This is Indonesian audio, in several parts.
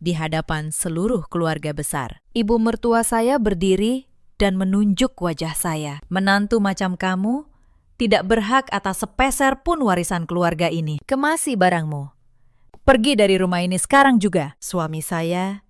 di hadapan seluruh keluarga besar. Ibu mertua saya berdiri dan menunjuk wajah saya. Menantu macam kamu tidak berhak atas sepeser pun warisan keluarga ini. Kemasi barangmu. Pergi dari rumah ini sekarang juga. Suami saya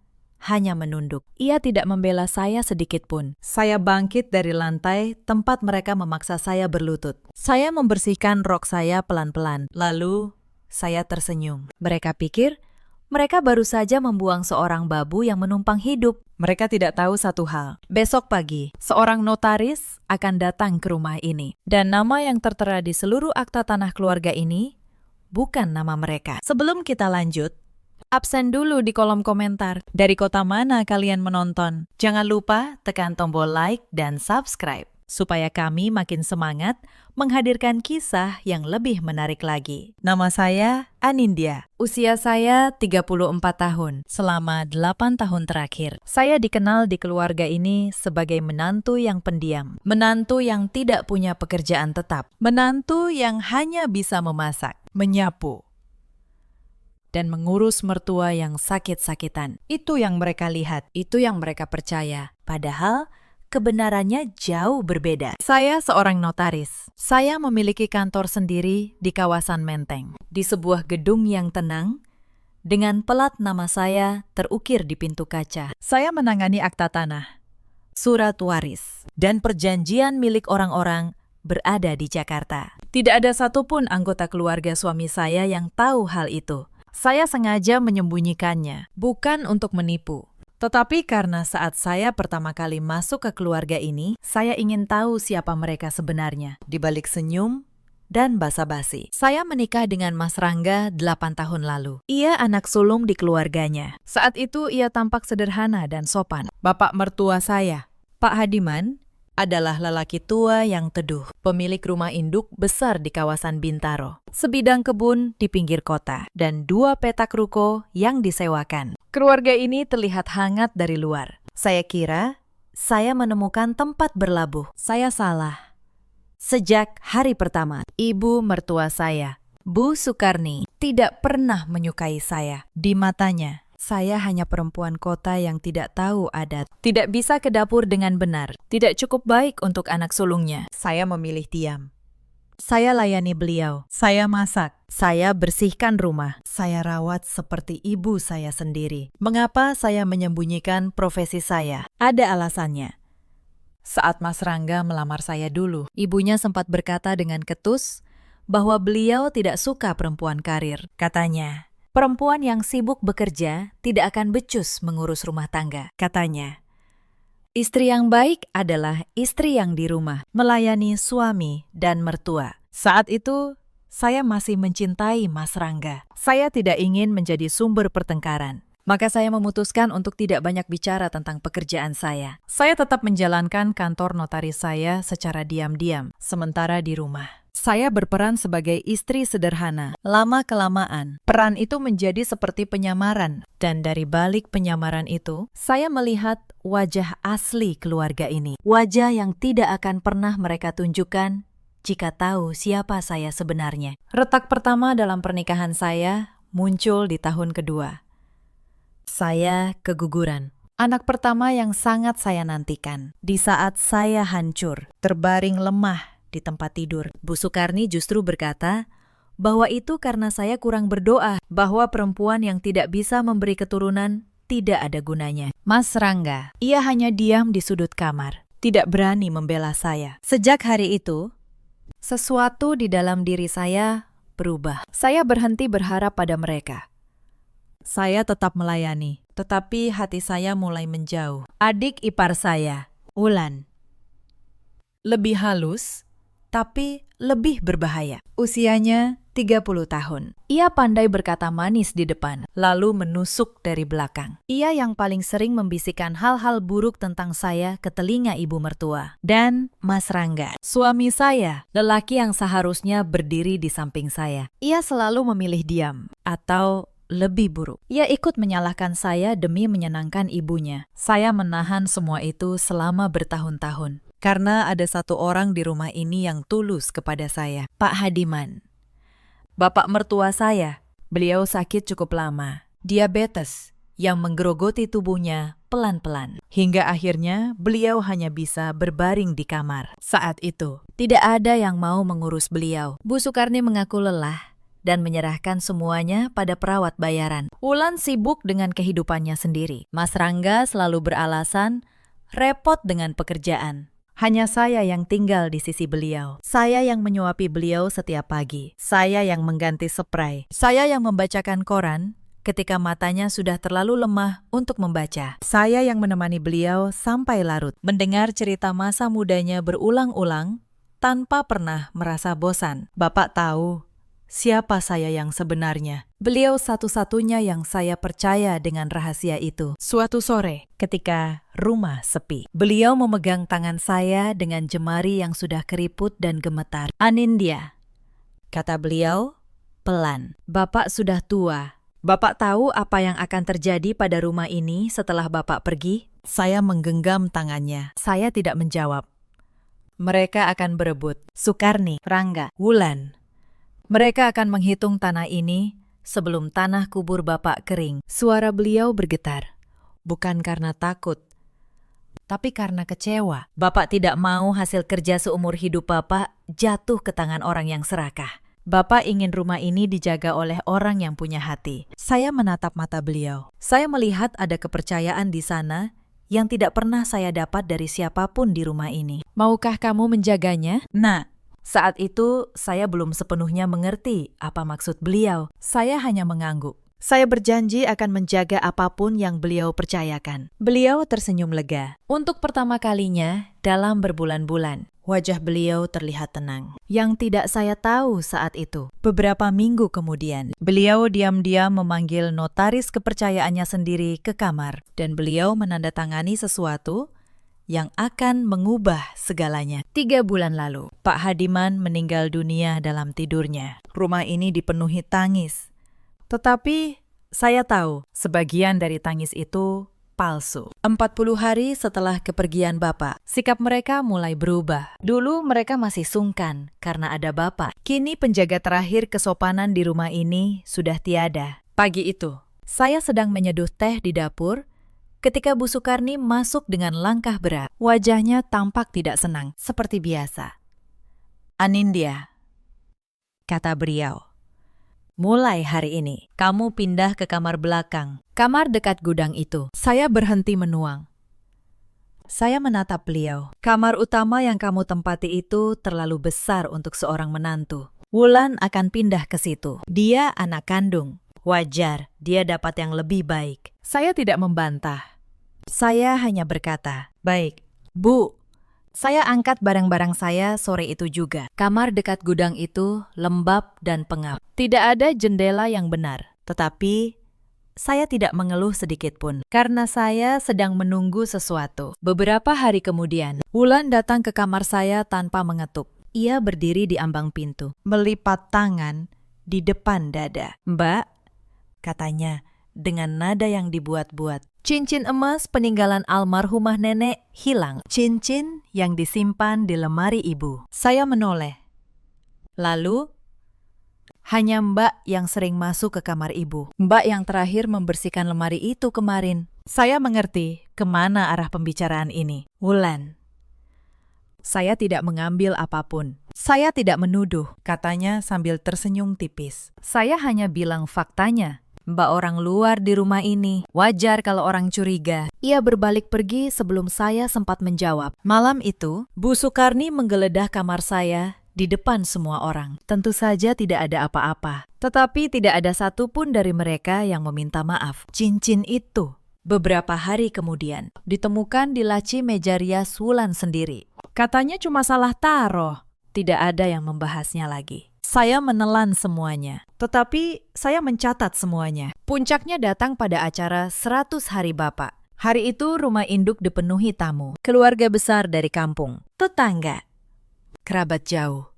hanya menunduk. Ia tidak membela saya sedikit pun. Saya bangkit dari lantai tempat mereka memaksa saya berlutut. Saya membersihkan rok saya pelan-pelan. Lalu saya tersenyum. Mereka pikir mereka baru saja membuang seorang babu yang menumpang hidup. Mereka tidak tahu satu hal. Besok pagi, seorang notaris akan datang ke rumah ini. Dan nama yang tertera di seluruh akta tanah keluarga ini bukan nama mereka. Sebelum kita lanjut, absen dulu di kolom komentar. Dari kota mana kalian menonton? Jangan lupa tekan tombol like dan subscribe, supaya kami makin semangat menghadirkan kisah yang lebih menarik lagi. Nama saya Anindya. Usia saya 34 tahun. Selama 8 tahun terakhir, saya dikenal di keluarga ini sebagai menantu yang pendiam. Menantu yang tidak punya pekerjaan tetap. Menantu yang hanya bisa memasak, menyapu, dan mengurus mertua yang sakit-sakitan. Itu yang mereka lihat, itu yang mereka percaya. Padahal kebenarannya jauh berbeda. Saya seorang notaris. Saya memiliki kantor sendiri di kawasan Menteng, di sebuah gedung yang tenang, dengan pelat nama saya terukir di pintu kaca. Saya menangani akta tanah, surat waris, dan perjanjian milik orang-orang berada di Jakarta. Tidak ada satupun anggota keluarga suami saya yang tahu hal itu. Saya sengaja menyembunyikannya, bukan untuk menipu. Tetapi karena saat saya pertama kali masuk ke keluarga ini, saya ingin tahu siapa mereka sebenarnya. Di balik senyum dan basa-basi. Saya menikah dengan Mas Rangga 8 tahun lalu. Ia anak sulung di keluarganya. Saat itu ia tampak sederhana dan sopan. Bapak mertua saya, Pak Hadiman, adalah lelaki tua yang teduh, pemilik rumah induk besar di kawasan Bintaro, sebidang kebun di pinggir kota, dan 2 petak ruko yang disewakan. Keluarga ini terlihat hangat dari luar. Saya kira saya menemukan tempat berlabuh. Saya salah. Sejak hari pertama, ibu mertua saya, Bu Sukarni, tidak pernah menyukai saya. Di matanya, saya hanya perempuan kota yang tidak tahu adat, tidak bisa ke dapur dengan benar, tidak cukup baik untuk anak sulungnya. Saya memilih diam. Saya layani beliau, saya masak, saya bersihkan rumah, saya rawat seperti ibu saya sendiri. Mengapa saya menyembunyikan profesi saya? Ada alasannya. Saat Mas Rangga melamar saya dulu, ibunya sempat berkata dengan ketus bahwa beliau tidak suka perempuan karir. Katanya, perempuan yang sibuk bekerja tidak akan becus mengurus rumah tangga. Katanya, istri yang baik adalah istri yang di rumah, melayani suami dan mertua. Saat itu, saya masih mencintai Mas Rangga. Saya tidak ingin menjadi sumber pertengkaran. Maka saya memutuskan untuk tidak banyak bicara tentang pekerjaan saya. Saya tetap menjalankan kantor notaris saya secara diam-diam, sementara di rumah. Saya berperan sebagai istri sederhana. Lama-kelamaan, peran itu menjadi seperti penyamaran. Dan dari balik penyamaran itu, saya melihat wajah asli keluarga ini. Wajah yang tidak akan pernah mereka tunjukkan jika tahu siapa saya sebenarnya. Retak pertama dalam pernikahan saya muncul di tahun kedua. Saya keguguran. Anak pertama yang sangat saya nantikan. Di saat saya hancur, terbaring lemah di tempat tidur, Bu Sukarni justru berkata bahwa itu karena saya kurang berdoa, bahwa perempuan yang tidak bisa memberi keturunan tidak ada gunanya. Mas Rangga, ia hanya diam di sudut kamar, tidak berani membela saya. Sejak hari itu, sesuatu di dalam diri saya berubah. Saya berhenti berharap pada mereka. Saya tetap melayani, tetapi hati saya mulai menjauh. Adik ipar saya, Ulan, lebih halus, tapi lebih berbahaya. Usianya 30 tahun. Ia pandai berkata manis di depan, lalu menusuk dari belakang. Ia yang paling sering membisikkan hal-hal buruk tentang saya ke telinga ibu mertua. Dan Mas Rangga, suami saya, lelaki yang seharusnya berdiri di samping saya. Ia selalu memilih diam, atau lebih buruk. Ia ikut menyalahkan saya demi menyenangkan ibunya. Saya menahan semua itu selama bertahun-tahun. Karena ada satu orang di rumah ini yang tulus kepada saya, Pak Hadiman. Bapak mertua saya, beliau sakit cukup lama, diabetes, yang menggerogoti tubuhnya pelan-pelan. Hingga akhirnya beliau hanya bisa berbaring di kamar. Saat itu, tidak ada yang mau mengurus beliau. Bu Sukarni mengaku lelah dan menyerahkan semuanya pada perawat bayaran. Wulan sibuk dengan kehidupannya sendiri. Mas Rangga selalu beralasan repot dengan pekerjaan. Hanya saya yang tinggal di sisi beliau. Saya yang menyuapi beliau setiap pagi. Saya yang mengganti spray. Saya yang membacakan koran ketika matanya sudah terlalu lemah untuk membaca. Saya yang menemani beliau sampai larut. Mendengar cerita masa mudanya berulang-ulang tanpa pernah merasa bosan. Bapak tahu siapa saya yang sebenarnya. Beliau satu-satunya yang saya percaya dengan rahasia itu. Suatu sore, ketika rumah sepi, beliau memegang tangan saya dengan jemari yang sudah keriput dan gemetar. "Anindya," kata beliau pelan, "Bapak sudah tua. Bapak tahu apa yang akan terjadi pada rumah ini setelah Bapak pergi?" Saya menggenggam tangannya. Saya tidak menjawab. Mereka akan berebut. Sukarni, Rangga, Wulan. Mereka akan menghitung tanah ini sebelum tanah kubur Bapak kering. Suara beliau bergetar. Bukan karena takut, tapi karena kecewa. Bapak tidak mau hasil kerja seumur hidup Bapak jatuh ke tangan orang yang serakah. Bapak ingin rumah ini dijaga oleh orang yang punya hati. Saya menatap mata beliau. Saya melihat ada kepercayaan di sana yang tidak pernah saya dapat dari siapapun di rumah ini. Maukah kamu menjaganya? Nah, saat itu saya belum sepenuhnya mengerti apa maksud beliau. Saya hanya mengangguk. Saya berjanji akan menjaga apapun yang beliau percayakan. Beliau tersenyum lega. Untuk pertama kalinya dalam berbulan-bulan, wajah beliau terlihat tenang. Yang tidak saya tahu saat itu, beberapa minggu kemudian, beliau diam-diam memanggil notaris kepercayaannya sendiri ke kamar. Dan beliau menandatangani sesuatu yang akan mengubah segalanya. 3 bulan lalu, Pak Hadiman meninggal dunia dalam tidurnya. Rumah ini dipenuhi tangis. Tetapi saya tahu sebagian dari tangis itu palsu. 40 hari setelah kepergian Bapak, sikap mereka mulai berubah. Dulu mereka masih sungkan karena ada Bapak. Kini penjaga terakhir kesopanan di rumah ini sudah tiada. Pagi itu, saya sedang menyeduh teh di dapur ketika Bu Sukarni masuk dengan langkah berat. Wajahnya tampak tidak senang, seperti biasa. "Anindya," kata beliau. "Mulai hari ini, kamu pindah ke kamar belakang, kamar dekat gudang itu." Saya berhenti menuang. Saya menatap beliau. "Kamar utama yang kamu tempati itu terlalu besar untuk seorang menantu. Wulan akan pindah ke situ. Dia anak kandung. Wajar, dia dapat yang lebih baik." Saya tidak membantah. Saya hanya berkata, "Baik, Bu." Saya angkat barang-barang saya sore itu juga. Kamar dekat gudang itu lembab dan pengap. Tidak ada jendela yang benar. Tetapi saya tidak mengeluh sedikit pun, karena saya sedang menunggu sesuatu. Beberapa hari kemudian, Wulan datang ke kamar saya tanpa mengetuk. Ia berdiri di ambang pintu, melipat tangan di depan dada. "Mbak," katanya dengan nada yang dibuat-buat. "Cincin emas peninggalan almarhumah nenek hilang. Cincin yang disimpan di lemari ibu." Saya menoleh. "Lalu?" "Hanya Mbak yang sering masuk ke kamar ibu. Mbak yang terakhir membersihkan lemari itu kemarin." Saya mengerti kemana arah pembicaraan ini. "Wulan, saya tidak mengambil apapun. Saya tidak menuduh," katanya sambil tersenyum tipis. "Saya hanya bilang faktanya. Mbak orang luar di rumah ini. Wajar kalau orang curiga." Ia berbalik pergi sebelum saya sempat menjawab. Malam itu, Bu Sukarni menggeledah kamar saya di depan semua orang. Tentu saja tidak ada apa-apa. Tetapi tidak ada satupun dari mereka yang meminta maaf. Cincin itu, beberapa hari kemudian, ditemukan di laci meja rias Wulan sendiri. Katanya cuma salah taruh. Tidak ada yang membahasnya lagi. Saya menelan semuanya, tetapi saya mencatat semuanya. Puncaknya datang pada acara 100 Hari Bapak. Hari itu rumah induk dipenuhi tamu, keluarga besar dari kampung, tetangga, kerabat jauh.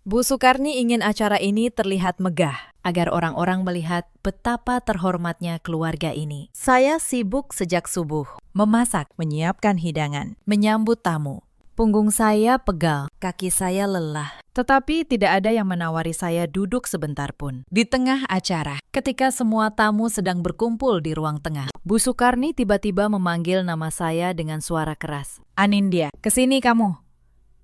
Bu Sukarni ingin acara ini terlihat megah, agar orang-orang melihat betapa terhormatnya keluarga ini. Saya sibuk sejak subuh, memasak, menyiapkan hidangan, menyambut tamu. Punggung saya pegal, kaki saya lelah. Tetapi tidak ada yang menawari saya duduk sebentar pun. Di tengah acara, ketika semua tamu sedang berkumpul di ruang tengah, Bu Sukarni tiba-tiba memanggil nama saya dengan suara keras. "Anindya, kesini kamu."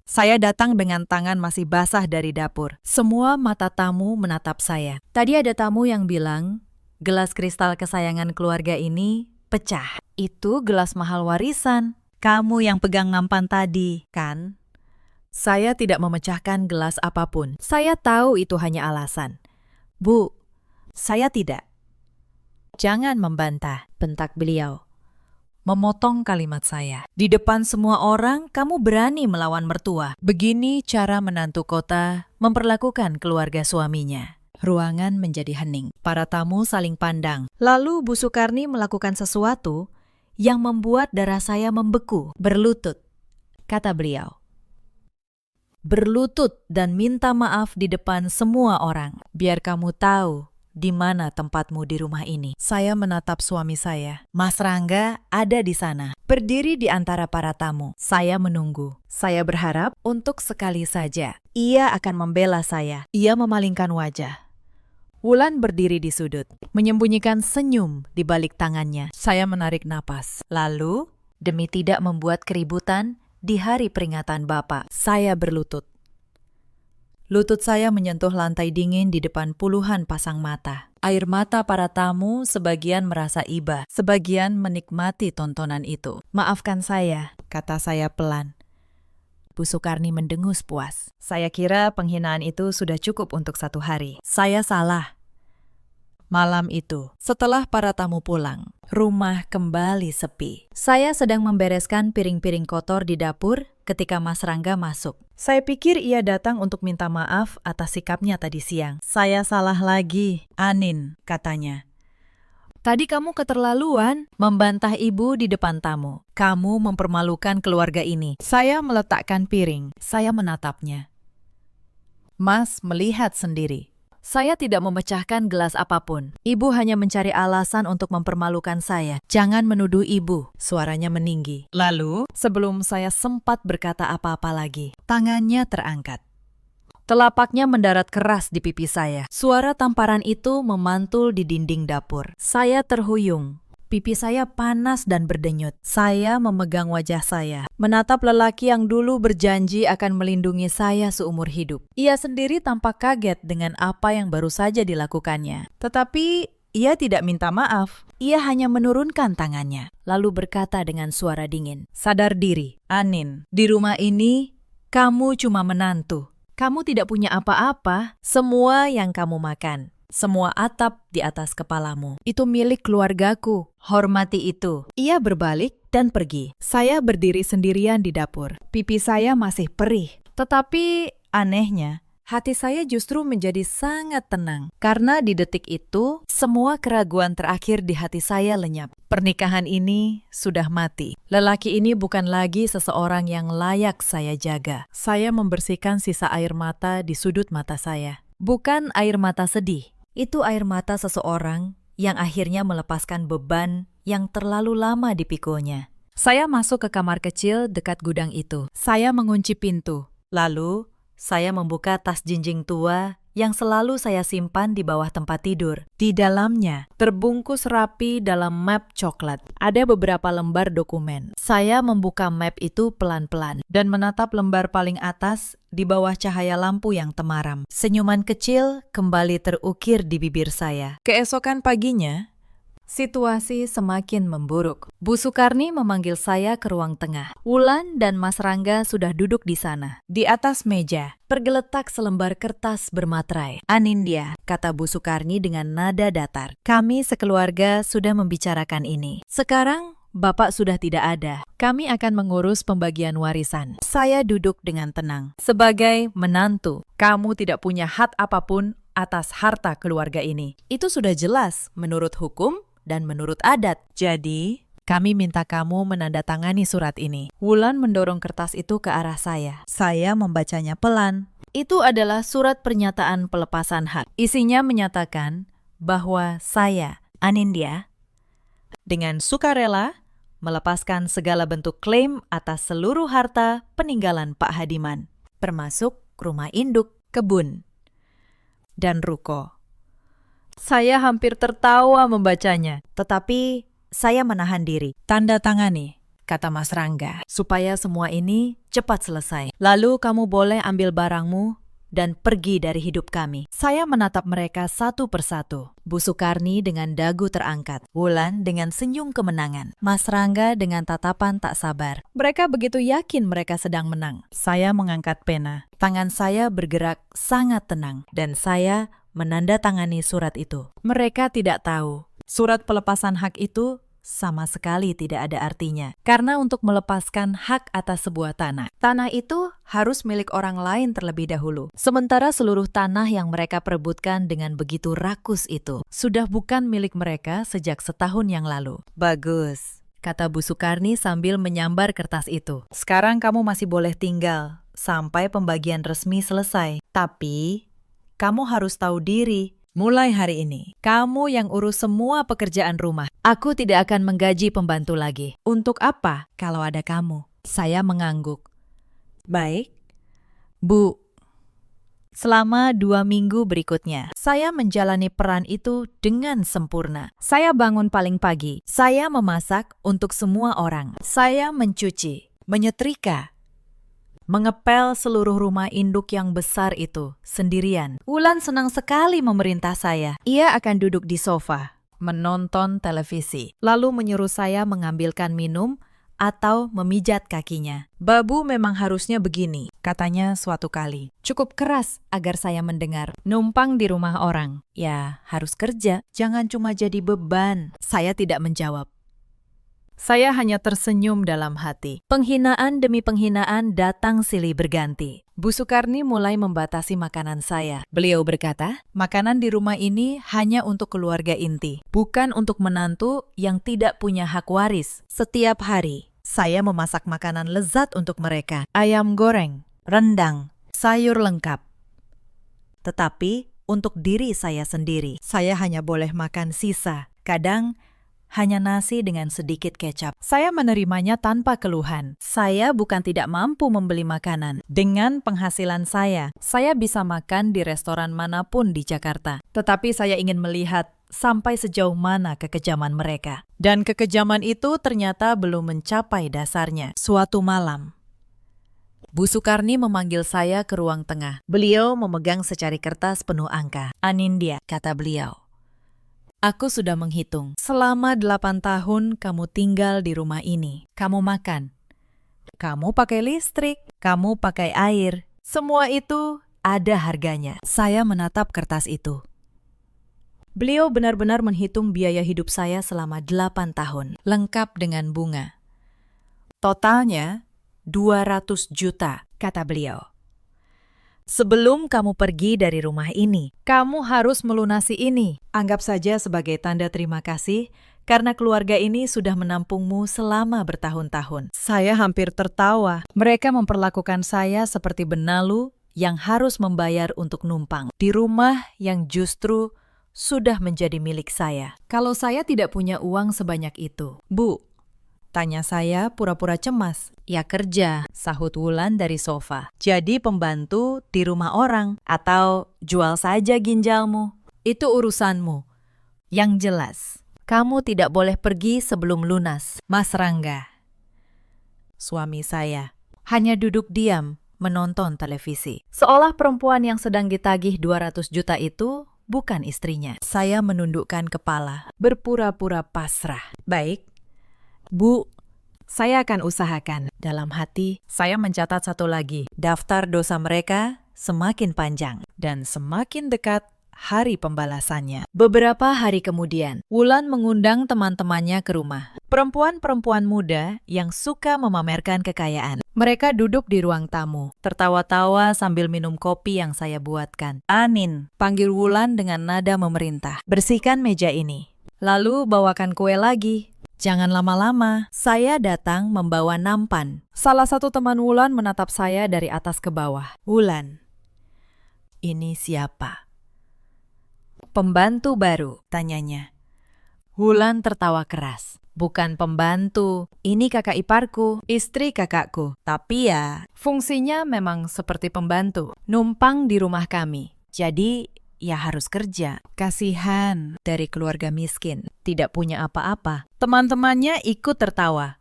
Saya datang dengan tangan masih basah dari dapur. Semua mata tamu menatap saya. Tadi ada tamu yang bilang, gelas kristal kesayangan keluarga ini pecah. Itu gelas mahal warisan. Kamu yang pegang nampan tadi, kan? Saya tidak memecahkan gelas apapun. Saya tahu itu hanya alasan. "Bu, saya tidak." "Jangan membantah," bentak beliau. Memotong kalimat saya. "Di depan semua orang, kamu berani melawan mertua." Begini cara menantu kota memperlakukan keluarga suaminya. Ruangan menjadi hening. Para tamu saling pandang. Lalu Bu Sukarni melakukan sesuatu yang membuat darah saya membeku. "Berlutut," kata beliau. "Berlutut dan minta maaf di depan semua orang. Biar kamu tahu di mana tempatmu di rumah ini." Saya menatap suami saya. Mas Rangga ada di sana, berdiri di antara para tamu. Saya menunggu. Saya berharap untuk sekali saja ia akan membela saya. Ia memalingkan wajah. Wulan berdiri di sudut, menyembunyikan senyum di balik tangannya. Saya menarik napas. Lalu, demi tidak membuat keributan di hari peringatan Bapak, saya berlutut. Lutut saya menyentuh lantai dingin di depan puluhan pasang mata. Air mata para tamu sebagian merasa iba, sebagian menikmati tontonan itu. "Maafkan saya," kata saya pelan. Bu Sukarni mendengus puas. Saya kira penghinaan itu sudah cukup untuk satu hari. Saya salah. Malam itu, setelah para tamu pulang, rumah kembali sepi. Saya sedang membereskan piring-piring kotor di dapur ketika Mas Rangga masuk. Saya pikir ia datang untuk minta maaf atas sikapnya tadi siang. "Saya salah lagi, Anin," katanya. "Tadi kamu keterlaluan membantah ibu di depan tamu. Kamu mempermalukan keluarga ini." Saya meletakkan piring. Saya menatapnya. Mas melihat sendiri. Saya tidak memecahkan gelas apapun. Ibu hanya mencari alasan untuk mempermalukan saya. "Jangan menuduh ibu," suaranya meninggi. Lalu, sebelum saya sempat berkata apa-apa lagi, tangannya terangkat. Telapaknya mendarat keras di pipi saya. Suara tamparan itu memantul di dinding dapur. Saya terhuyung. Pipi saya panas dan berdenyut. Saya memegang wajah saya, menatap lelaki yang dulu berjanji akan melindungi saya seumur hidup. Ia sendiri tampak kaget dengan apa yang baru saja dilakukannya. Tetapi ia tidak minta maaf. Ia hanya menurunkan tangannya, lalu berkata dengan suara dingin, "Sadar diri, Anin. Di rumah ini, kamu cuma menantu. Kamu tidak punya apa-apa. Semua yang kamu makan, semua atap di atas kepalamu, itu milik keluargaku. Hormati itu." Ia berbalik dan pergi. Saya berdiri sendirian di dapur. Pipi saya masih perih. Tetapi anehnya, hati saya justru menjadi sangat tenang. Karena di detik itu, semua keraguan terakhir di hati saya lenyap. Pernikahan ini sudah mati. Lelaki ini bukan lagi seseorang yang layak saya jaga. Saya membersihkan sisa air mata di sudut mata saya. Bukan air mata sedih. Itu air mata seseorang yang akhirnya melepaskan beban yang terlalu lama dipikunya. Saya masuk ke kamar kecil dekat gudang itu. Saya mengunci pintu. Lalu, saya membuka tas jinjing tua yang selalu saya simpan di bawah tempat tidur. Di dalamnya, terbungkus rapi dalam map coklat, ada beberapa lembar dokumen. Saya membuka map itu pelan-pelan dan menatap lembar paling atas di bawah cahaya lampu yang temaram. Senyuman kecil kembali terukir di bibir saya. Keesokan paginya, situasi semakin memburuk. Bu Sukarni memanggil saya ke ruang tengah. Wulan dan Mas Rangga sudah duduk di sana. Di atas meja, tergeletak selembar kertas bermaterai. "Anindya," kata Bu Sukarni dengan nada datar, "kami sekeluarga sudah membicarakan ini. Sekarang Bapak sudah tidak ada. Kami akan mengurus pembagian warisan." Saya duduk dengan tenang. "Sebagai menantu, kamu tidak punya hak apapun atas harta keluarga ini. Itu sudah jelas menurut hukum dan menurut adat. Jadi, kami minta kamu menandatangani surat ini." Wulan mendorong kertas itu ke arah saya. Saya membacanya pelan. Itu adalah surat pernyataan pelepasan hak. Isinya menyatakan bahwa saya, Anindya, dengan sukarela melepaskan segala bentuk klaim atas seluruh harta peninggalan Pak Hadiman, termasuk rumah induk, kebun, dan ruko. Saya hampir tertawa membacanya, tetapi saya menahan diri. Tanda tangani, kata Mas Rangga, supaya semua ini cepat selesai. Lalu kamu boleh ambil barangmu dan pergi dari hidup kami. Saya menatap mereka satu persatu. Bu Sukarni dengan dagu terangkat, Wulan dengan senyum kemenangan, Mas Rangga dengan tatapan tak sabar. Mereka begitu yakin mereka sedang menang. Saya mengangkat pena. Tangan saya bergerak sangat tenang dan saya menandatangani surat itu. Mereka tidak tahu. Surat pelepasan hak itu sama sekali tidak ada artinya. Karena untuk melepaskan hak atas sebuah tanah, tanah itu harus milik orang lain terlebih dahulu. Sementara seluruh tanah yang mereka perebutkan dengan begitu rakus itu sudah bukan milik mereka sejak setahun yang lalu. Bagus, kata Bu Sukarni sambil menyambar kertas itu. Sekarang kamu masih boleh tinggal sampai pembagian resmi selesai. Tapi kamu harus tahu diri. Mulai hari ini, kamu yang urus semua pekerjaan rumah. Aku tidak akan menggaji pembantu lagi. Untuk apa kalau ada kamu? Saya mengangguk. Baik, Bu. Selama 2 minggu berikutnya, saya menjalani peran itu dengan sempurna. Saya bangun paling pagi. Saya memasak untuk semua orang. Saya mencuci, menyetrika, mengepel seluruh rumah induk yang besar itu sendirian. Wulan senang sekali memerintah saya. Ia akan duduk di sofa, menonton televisi, lalu menyuruh saya mengambilkan minum atau memijat kakinya. Babu memang harusnya begini, katanya suatu kali. Cukup keras agar saya mendengar. Numpang di rumah orang, ya harus kerja, jangan cuma jadi beban. Saya tidak menjawab. Saya hanya tersenyum dalam hati. Penghinaan demi penghinaan datang silih berganti. Bu Sukarni mulai membatasi makanan saya. Beliau berkata, makanan di rumah ini hanya untuk keluarga inti, bukan untuk menantu yang tidak punya hak waris. Setiap hari, saya memasak makanan lezat untuk mereka. Ayam goreng, rendang, sayur lengkap. Tetapi untuk diri saya sendiri, saya hanya boleh makan sisa. Kadang hanya nasi dengan sedikit kecap. Saya menerimanya tanpa keluhan. Saya bukan tidak mampu membeli makanan. Dengan penghasilan saya bisa makan di restoran manapun di Jakarta. Tetapi saya ingin melihat sampai sejauh mana kekejaman mereka. Dan kekejaman itu ternyata belum mencapai dasarnya. Suatu malam, Bu Sukarni memanggil saya ke ruang tengah. Beliau memegang secari kertas penuh angka. Anindya, kata beliau. Aku sudah menghitung. Selama 8 tahun kamu tinggal di rumah ini. Kamu makan. Kamu pakai listrik. Kamu pakai air. Semua itu ada harganya. Saya menatap kertas itu. Beliau benar-benar menghitung biaya hidup saya selama 8 tahun. Lengkap dengan bunga. Totalnya 200 juta, kata beliau. Sebelum kamu pergi dari rumah ini, kamu harus melunasi ini. Anggap saja sebagai tanda terima kasih karena keluarga ini sudah menampungmu selama bertahun-tahun. Saya hampir tertawa. Mereka memperlakukan saya seperti benalu yang harus membayar untuk numpang di rumah yang justru sudah menjadi milik saya. Kalau saya tidak punya uang sebanyak itu, Bu, tanya saya pura-pura cemas. Ya kerja, sahut Wulan dari sofa. Jadi pembantu di rumah orang atau jual saja ginjalmu. Itu urusanmu. Yang jelas, kamu tidak boleh pergi sebelum lunas. Mas Rangga, suami saya, hanya duduk diam menonton televisi. Seolah perempuan yang sedang ditagih 200 juta itu bukan istrinya. Saya menundukkan kepala, berpura-pura pasrah. Baik, Bu, saya akan usahakan. Dalam hati, saya mencatat satu lagi. Daftar dosa mereka semakin panjang dan semakin dekat hari pembalasannya. Beberapa hari kemudian, Wulan mengundang teman-temannya ke rumah. Perempuan-perempuan muda yang suka memamerkan kekayaan. Mereka duduk di ruang tamu, tertawa-tawa sambil minum kopi yang saya buatkan. Anin, panggil Wulan dengan nada memerintah. Bersihkan meja ini. Lalu bawakan kue lagi. Jangan lama-lama. Saya datang membawa nampan. Salah satu teman Wulan menatap saya dari atas ke bawah. Wulan, ini siapa? Pembantu baru, tanyanya. Wulan tertawa keras. Bukan pembantu, ini kakak iparku, istri kakakku. Tapi ya, fungsinya memang seperti pembantu. Numpang di rumah kami. Jadi, ya harus kerja. Kasihan dari keluarga miskin, tidak punya apa-apa. Teman-temannya ikut tertawa.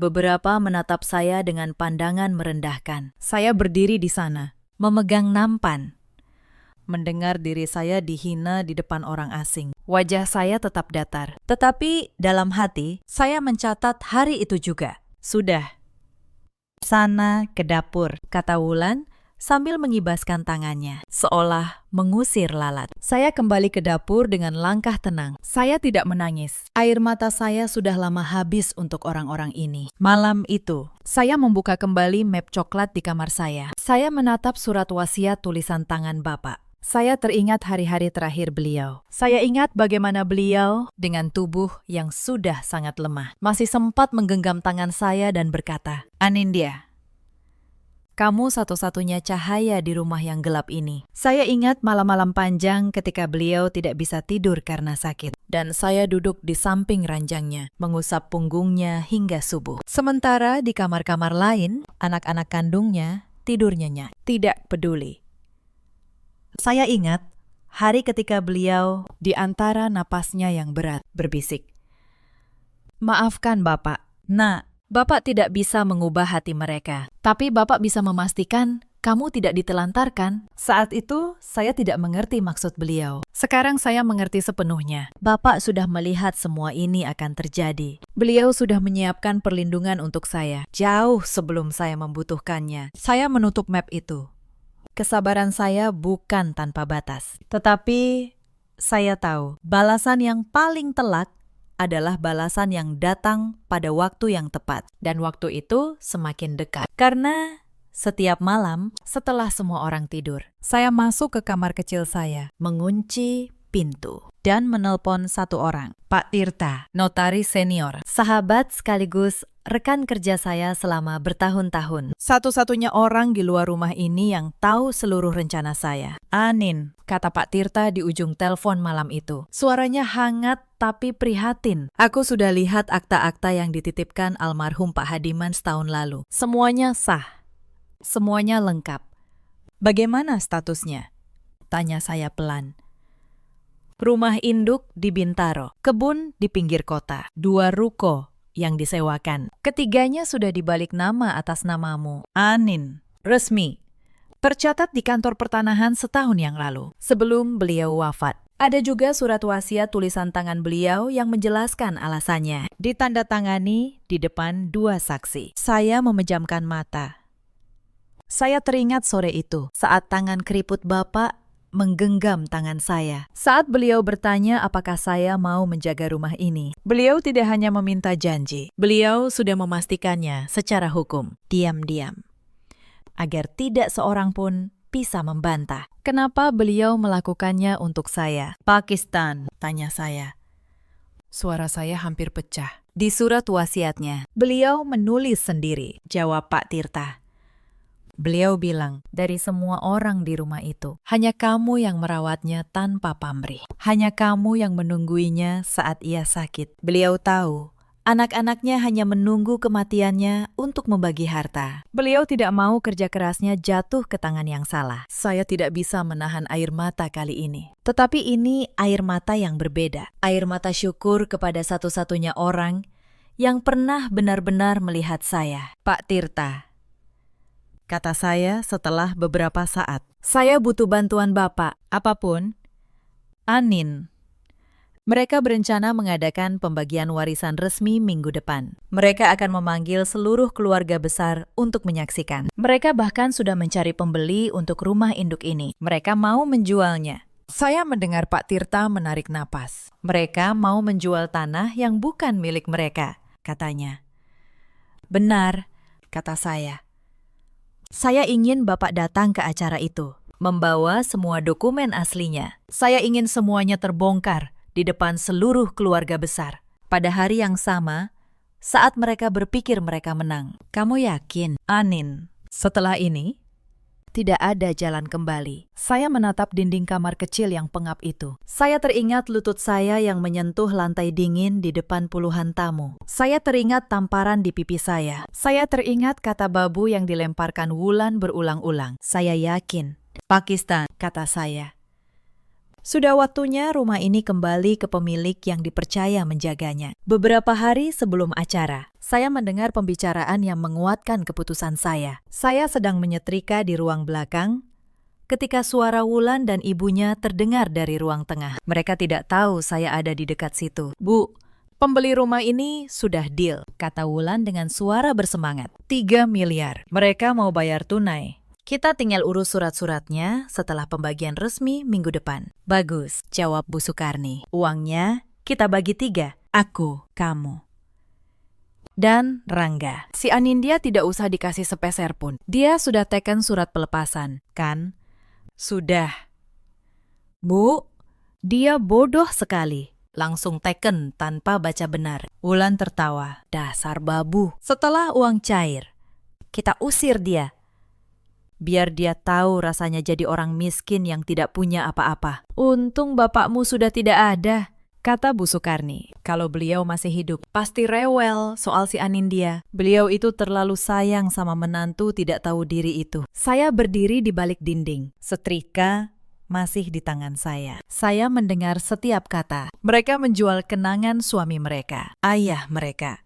Beberapa menatap saya dengan pandangan merendahkan. Saya berdiri di sana, memegang nampan. Mendengar diri saya dihina di depan orang asing. Wajah saya tetap datar. Tetapi dalam hati, saya mencatat hari itu juga. Sudah. Sana ke dapur, kata Wulan sambil mengibaskan tangannya, seolah mengusir lalat. Saya kembali ke dapur dengan langkah tenang. Saya tidak menangis. Air mata saya sudah lama habis untuk orang-orang ini. Malam itu, saya membuka kembali map coklat di kamar saya. Saya menatap surat wasiat tulisan tangan Bapak. Saya teringat hari-hari terakhir beliau. Saya ingat bagaimana beliau dengan tubuh yang sudah sangat lemah masih sempat menggenggam tangan saya dan berkata, "Anindya, kamu satu-satunya cahaya di rumah yang gelap ini." Saya ingat malam-malam panjang ketika beliau tidak bisa tidur karena sakit. Dan saya duduk di samping ranjangnya, mengusap punggungnya hingga subuh. Sementara di kamar-kamar lain, anak-anak kandungnya tidur nyenyak, tidak peduli. Saya ingat hari ketika beliau di antara napasnya yang berat berbisik, "Maafkan Bapak. Nak, Bapak tidak bisa mengubah hati mereka. Tapi Bapak bisa memastikan kamu tidak ditelantarkan." Saat itu saya tidak mengerti maksud beliau. Sekarang saya mengerti sepenuhnya. Bapak sudah melihat semua ini akan terjadi. Beliau sudah menyiapkan perlindungan untuk saya jauh sebelum saya membutuhkannya. Saya menutup map itu. Kesabaran saya bukan tanpa batas. Tetapi saya tahu balasan yang paling telak adalah balasan yang datang pada waktu yang tepat. Dan waktu itu semakin dekat. Karena setiap malam setelah semua orang tidur, saya masuk ke kamar kecil saya, mengunci pintu, dan menelpon satu orang, Pak Tirta, notaris senior, sahabat sekaligus rekan kerja saya selama bertahun-tahun. Satu-satunya orang di luar rumah ini yang tahu seluruh rencana saya. "Anin," kata Pak Tirta di ujung telepon malam itu. Suaranya hangat tapi prihatin. "Aku sudah lihat akta-akta yang dititipkan almarhum Pak Hadiman setahun lalu. Semuanya sah. Semuanya lengkap. Bagaimana statusnya?" tanya saya pelan. "Rumah induk di Bintaro, kebun di pinggir kota, 2 ruko yang disewakan. Ketiganya sudah dibalik nama atas namamu, Anin. Resmi. Tercatat di kantor pertanahan setahun yang lalu, sebelum beliau wafat. Ada juga surat wasiat tulisan tangan beliau yang menjelaskan alasannya. Ditandatangani di depan 2 saksi. Saya memejamkan mata. Saya teringat sore itu, saat tangan keriput Bapak menggenggam tangan saya. Saat beliau bertanya apakah saya mau menjaga rumah ini, beliau tidak hanya meminta janji. Beliau sudah memastikannya secara hukum, diam-diam. Agar tidak seorang pun bisa membantah. Kenapa beliau melakukannya untuk saya? "Pakistan," tanya saya. Suara saya hampir pecah. Di surat wasiatnya, beliau menulis sendiri, jawab Pak Tirta. Beliau bilang, "Dari semua orang di rumah itu, hanya kamu yang merawatnya tanpa pamrih. Hanya kamu yang menungguinya saat ia sakit." Beliau tahu, anak-anaknya hanya menunggu kematiannya untuk membagi harta. Beliau tidak mau kerja kerasnya jatuh ke tangan yang salah. Saya tidak bisa menahan air mata kali ini. Tetapi ini air mata yang berbeda. Air mata syukur kepada satu-satunya orang yang pernah benar-benar melihat saya. "Pak Tirta," kata saya setelah beberapa saat, "saya butuh bantuan Bapak, apapun." "Anin." Mereka berencana mengadakan pembagian warisan resmi minggu depan. Mereka akan memanggil seluruh keluarga besar untuk menyaksikan. Mereka bahkan sudah mencari pembeli untuk rumah induk ini. Mereka mau menjualnya. Saya mendengar Pak Tirta menarik napas. Mereka mau menjual tanah yang bukan milik mereka, katanya. "Benar," kata saya. "Saya ingin Bapak datang ke acara itu, membawa semua dokumen aslinya. Saya ingin semuanya terbongkar di depan seluruh keluarga besar. Pada hari yang sama, saat mereka berpikir mereka menang." "Kamu yakin, Anin?" "Setelah ini, tidak ada jalan kembali. Saya menatap dinding kamar kecil yang pengap itu. Saya teringat lutut saya yang menyentuh lantai dingin di depan puluhan tamu. Saya teringat tamparan di pipi saya. Saya teringat kata babu yang dilemparkan Wulan berulang-ulang. Saya yakin. Pakistan, kata saya. Sudah waktunya rumah ini kembali ke pemilik yang dipercaya menjaganya. Beberapa hari sebelum acara, saya mendengar pembicaraan yang menguatkan keputusan saya. Saya sedang menyetrika di ruang belakang ketika suara Wulan dan ibunya terdengar dari ruang tengah. Mereka tidak tahu saya ada di dekat situ. Bu, pembeli rumah ini sudah deal, kata Wulan dengan suara bersemangat. 3 miliar. Mereka mau bayar tunai. Kita tinggal urus surat-suratnya setelah pembagian resmi minggu depan. Bagus, jawab Bu Sukarni. Uangnya kita bagi 3. Aku, kamu, dan Rangga. Si Anindya tidak usah dikasih sepeser pun. Dia sudah teken surat pelepasan, kan? Sudah. Bu, dia bodoh sekali. Langsung teken tanpa baca benar. Wulan tertawa. Dasar babu. Setelah uang cair, kita usir dia. Biar dia tahu rasanya jadi orang miskin yang tidak punya apa-apa. Untung bapakmu sudah tidak ada, kata Bu Sukarni. Kalau beliau masih hidup, pasti rewel soal si Anindya. Beliau itu terlalu sayang sama menantu tidak tahu diri itu. Saya berdiri di balik dinding. Setrika masih di tangan saya. Saya mendengar setiap kata. Mereka menjual kenangan suami mereka, ayah mereka,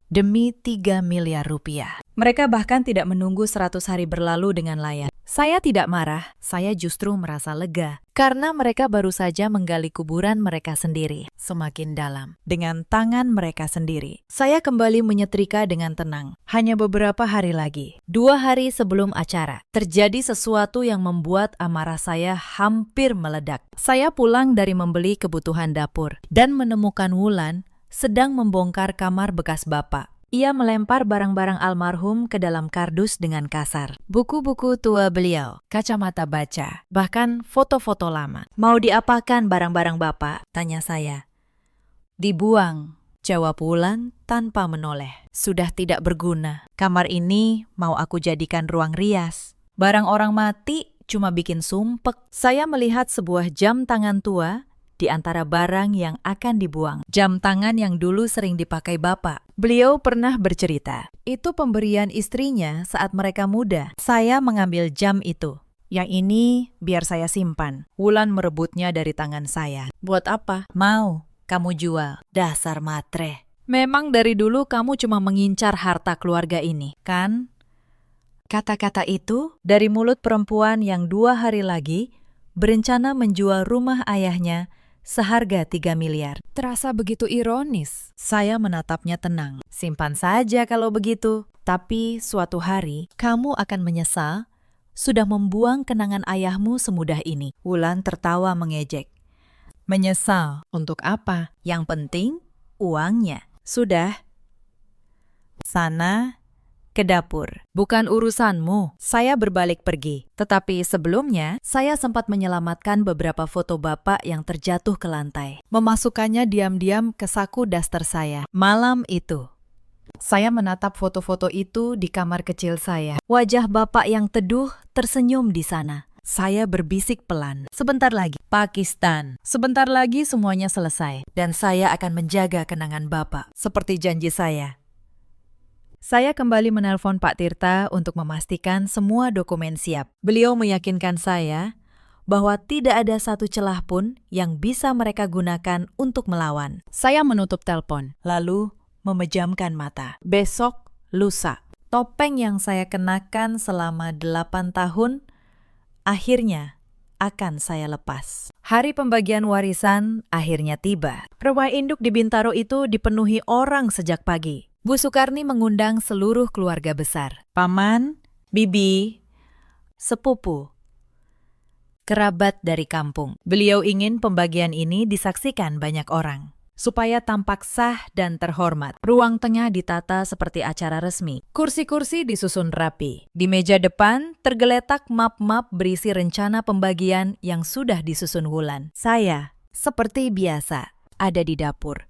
demi 3 miliar rupiah. Mereka bahkan tidak menunggu 100 hari berlalu dengan layak. Saya tidak marah, saya justru merasa lega. Karena mereka baru saja menggali kuburan mereka sendiri, semakin dalam, dengan tangan mereka sendiri. Saya kembali menyetrika dengan tenang. Hanya beberapa hari lagi, 2 hari sebelum acara, terjadi sesuatu yang membuat amarah saya hampir meledak. Saya pulang dari membeli kebutuhan dapur, dan menemukan Wulan sedang membongkar kamar bekas bapak. Ia melempar barang-barang almarhum ke dalam kardus dengan kasar. Buku-buku tua beliau, kacamata baca, bahkan foto-foto lama. Mau diapakan barang-barang bapak? Tanya saya. Dibuang, jawab Wulan tanpa menoleh. Sudah tidak berguna. Kamar ini mau aku jadikan ruang rias. Barang orang mati cuma bikin sumpek. Saya melihat sebuah jam tangan tua di antara barang yang akan dibuang. Jam tangan yang dulu sering dipakai bapak. Beliau pernah bercerita, itu pemberian istrinya saat mereka muda. Saya mengambil jam itu. Yang ini biar saya simpan. Wulan merebutnya dari tangan saya. Buat apa? Mau, kamu jual. Dasar matre. Memang dari dulu kamu cuma mengincar harta keluarga ini, kan? Kata-kata itu dari mulut perempuan yang 2 hari lagi berencana menjual rumah ayahnya seharga 3 miliar. Terasa begitu ironis. Saya menatapnya tenang. Simpan saja kalau begitu. Tapi suatu hari, kamu akan menyesal sudah membuang kenangan ayahmu semudah ini. Wulan tertawa mengejek. Menyesal? Untuk apa? Yang penting, uangnya. Sudah. Sana ke dapur. Bukan urusanmu. Saya berbalik pergi. Tetapi sebelumnya, saya sempat menyelamatkan beberapa foto bapak yang terjatuh ke lantai. Memasukkannya diam-diam ke saku daster saya. Malam itu, saya menatap foto-foto itu di kamar kecil saya. Wajah bapak yang teduh tersenyum di sana. Saya berbisik pelan. Sebentar lagi, Pakistan. Sebentar lagi semuanya selesai. Dan saya akan menjaga kenangan bapak. Seperti janji saya. Saya kembali menelpon Pak Tirta untuk memastikan semua dokumen siap. Beliau meyakinkan saya bahwa tidak ada satu celah pun yang bisa mereka gunakan untuk melawan. Saya menutup telepon, lalu memejamkan mata. Besok, lusa. Topeng yang saya kenakan selama 8 tahun, akhirnya akan saya lepas. Hari pembagian warisan akhirnya tiba. Rumah induk di Bintaro itu dipenuhi orang sejak pagi. Bu Sukarni mengundang seluruh keluarga besar. Paman, bibi, sepupu, kerabat dari kampung. Beliau ingin pembagian ini disaksikan banyak orang, supaya tampak sah dan terhormat. Ruang tengah ditata seperti acara resmi. Kursi-kursi disusun rapi. Di meja depan tergeletak map-map berisi rencana pembagian yang sudah disusun Wulan. Saya, seperti biasa, ada di dapur,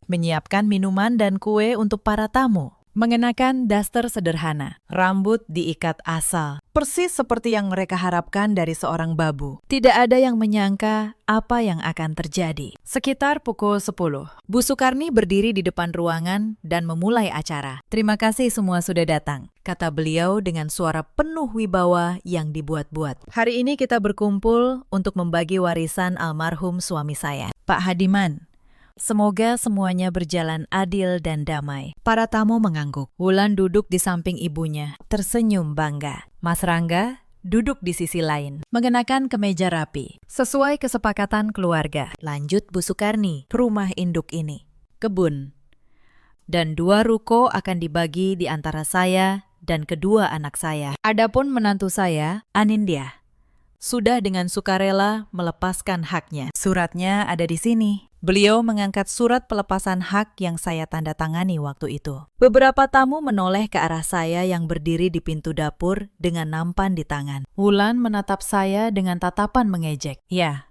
menyiapkan minuman dan kue untuk para tamu. mengenakan daster sederhana, rambut diikat asal, persis seperti yang mereka harapkan dari seorang babu. Tidak ada yang menyangka apa yang akan terjadi. Sekitar pukul 10, Bu Sukarni berdiri di depan ruangan dan memulai acara. "Terima kasih semua sudah datang," kata beliau dengan suara penuh wibawa yang dibuat-buat. "Hari ini kita berkumpul untuk membagi warisan almarhum suami saya, Pak Hadiman. Semoga semuanya berjalan adil dan damai." Para tamu mengangguk. Wulan duduk di samping ibunya, tersenyum bangga. Mas Rangga duduk di sisi lain, mengenakan kemeja rapi. "Sesuai kesepakatan keluarga," lanjut Bu Sukarni, "rumah induk ini, kebun, dan 2 ruko akan dibagi di antara saya dan kedua anak saya. Adapun menantu saya, Anindya, sudah dengan sukarela melepaskan haknya. Suratnya ada di sini." Beliau mengangkat surat pelepasan hak yang saya tanda tangani waktu itu. Beberapa tamu menoleh ke arah saya yang berdiri di pintu dapur dengan nampan di tangan. Wulan menatap saya dengan tatapan mengejek. "Ya,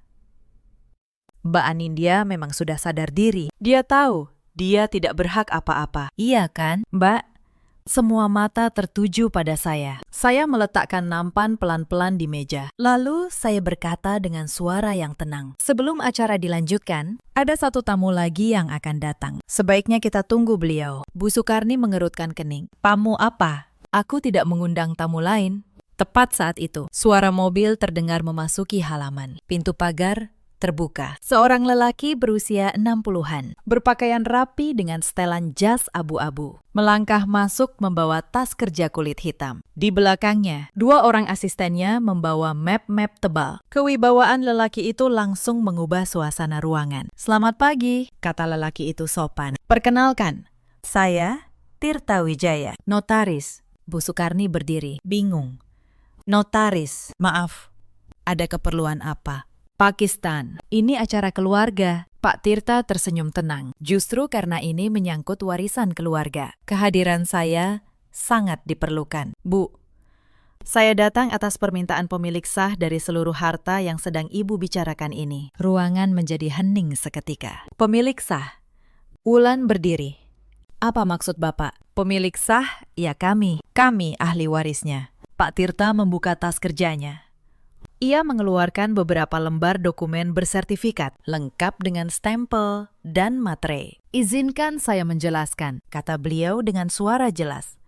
Mbak Anindya memang sudah sadar diri. Dia tahu dia tidak berhak apa-apa. Iya kan, Mbak?" Semua mata tertuju pada saya. Saya meletakkan nampan pelan-pelan di meja. Lalu saya berkata dengan suara yang tenang, "Sebelum acara dilanjutkan, ada 1 tamu lagi yang akan datang. Sebaiknya kita tunggu beliau." Bu Sukarni mengerutkan kening. "Tamu apa? Aku tidak mengundang tamu lain." Tepat saat itu, suara mobil terdengar memasuki halaman. Pintu pagar terbuka. Seorang lelaki berusia 60-an, berpakaian rapi dengan setelan jas abu-abu, melangkah masuk membawa tas kerja kulit hitam. Di belakangnya, 2 orang asistennya membawa map-map tebal. Kewibawaan lelaki itu langsung mengubah suasana ruangan. "Selamat pagi," kata lelaki itu sopan. "Perkenalkan, saya Tirta Wijaya, notaris." Bu Sukarni berdiri, bingung. "Notaris, maaf, ada keperluan apa?" "Pakistan, ini acara keluarga." Pak Tirta tersenyum tenang. "Justru karena ini menyangkut warisan keluarga, kehadiran saya sangat diperlukan." "Bu, saya datang atas permintaan pemilik sah dari seluruh harta yang sedang Ibu bicarakan ini." Ruangan menjadi hening seketika. "Pemilik sah?" Wulan berdiri. "Apa maksud Bapak?" "Pemilik sah, ya kami ahli warisnya." Pak Tirta membuka tas kerjanya. Ia mengeluarkan beberapa lembar dokumen bersertifikat, lengkap dengan stempel dan materai. "Izinkan saya menjelaskan," kata beliau dengan suara jelas,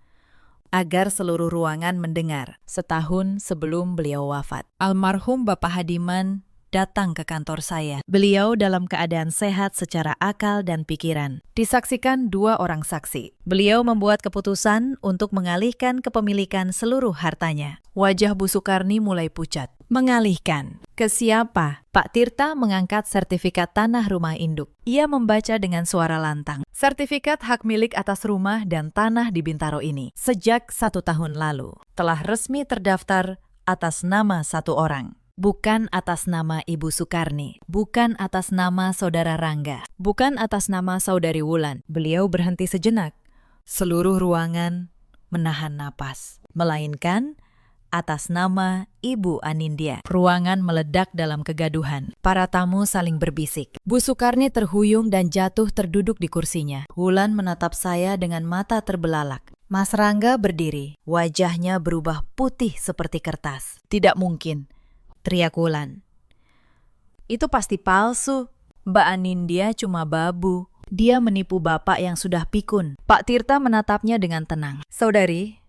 agar seluruh ruangan mendengar. Setahun sebelum beliau wafat, almarhum Bapak Hadiman datang ke kantor saya. Beliau dalam keadaan sehat secara akal dan pikiran. Disaksikan 2 orang saksi. Beliau membuat keputusan untuk mengalihkan kepemilikan seluruh hartanya. Wajah Bu Sukarni mulai pucat. "Mengalihkan? Ke siapa?" Pak Tirta mengangkat sertifikat tanah rumah induk. Ia membaca dengan suara lantang. "Sertifikat hak milik atas rumah dan tanah di Bintaro ini sejak 1 tahun lalu telah resmi terdaftar atas nama 1 orang. Bukan atas nama Ibu Sukarni, bukan atas nama Saudara Rangga, bukan atas nama Saudari Wulan." Beliau berhenti sejenak. Seluruh ruangan menahan napas. "Melainkan atas nama Ibu Anindya." Ruangan meledak dalam kegaduhan. Para tamu saling berbisik. Bu Sukarni terhuyung dan jatuh terduduk di kursinya. Wulan menatap saya dengan mata terbelalak. Mas Rangga berdiri. Wajahnya berubah putih seperti kertas. "Tidak mungkin," teriak Wulan. "Itu pasti palsu. Mbak Anindya cuma babu. Dia menipu Bapak yang sudah pikun." Pak Tirta menatapnya dengan tenang. "Saudari,